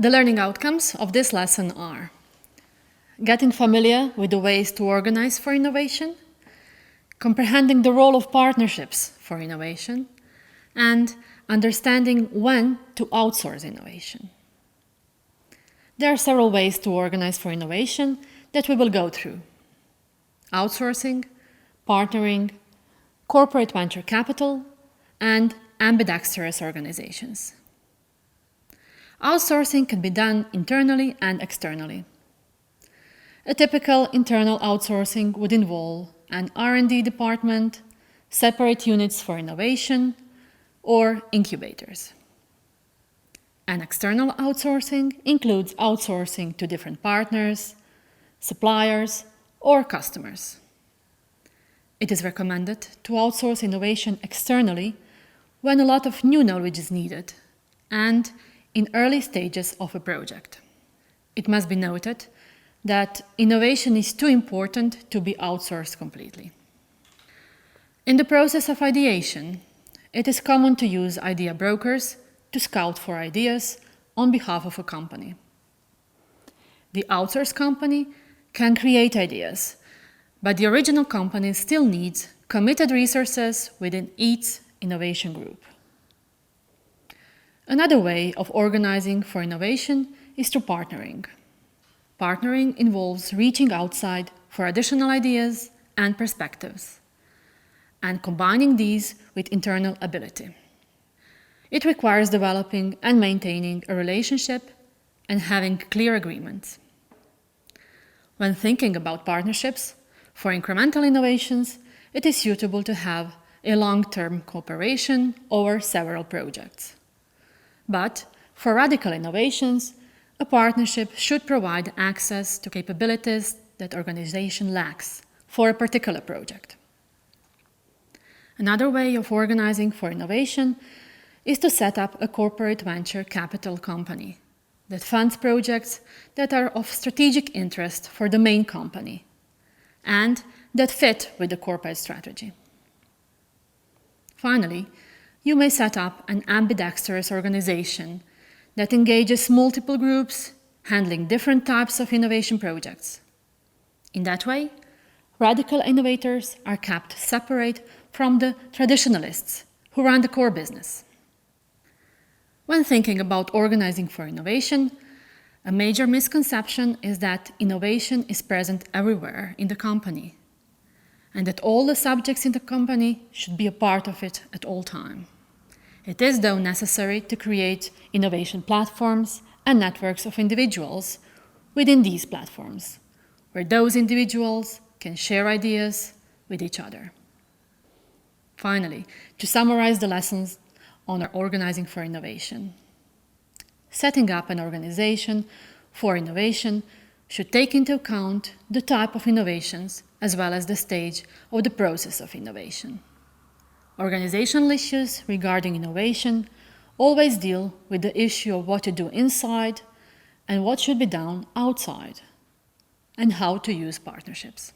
The learning outcomes of this lesson are getting familiar with the ways to organize for innovation, comprehending the role of partnerships for innovation, and understanding when to outsource innovation. There are several ways to organize for innovation that we will go through: outsourcing, partnering, corporate venture capital, and ambidextrous organizations. Outsourcing can be done internally and externally. A typical internal outsourcing would involve an R&D department, separate units for innovation, or incubators. An external outsourcing includes outsourcing to different partners, suppliers, or customers. It is recommended to outsource innovation externally when a lot of new knowledge is needed and in early stages of a project. It must be noted that innovation is too important to be outsourced completely. In the process of ideation, it is common to use idea brokers to scout for ideas on behalf of a company. The outsourced company can create ideas, but the original company still needs committed resources within each innovation group. Another way of organizing for innovation is through partnering. Partnering involves reaching outside for additional ideas and perspectives, and combining these with internal ability. It requires developing and maintaining a relationship and having clear agreements. When thinking about partnerships for incremental innovations, it is suitable to have a long-term cooperation over several projects. But for radical innovations, a partnership should provide access to capabilities that organization lacks for a particular project. Another way of organizing for innovation is to set up a corporate venture capital company that funds projects that are of strategic interest for the main company and that fit with the corporate strategy. Finally, you may set up an ambidextrous organization that engages multiple groups handling different types of innovation projects. In that way, radical innovators are kept separate from the traditionalists who run the core business. When thinking about organizing for innovation, a major misconception is that innovation is present everywhere in the company, and that all the subjects in the company should be a part of it at all times. It is, though, necessary to create innovation platforms and networks of individuals within these platforms, where those individuals can share ideas with each other. Finally, to summarize the lessons on our organizing for innovation. Setting up an organization for innovation should take into account the type of innovations as well as the stage of the process of innovation. Organizational issues regarding innovation always deal with the issue of what to do inside and what should be done outside, and how to use partnerships.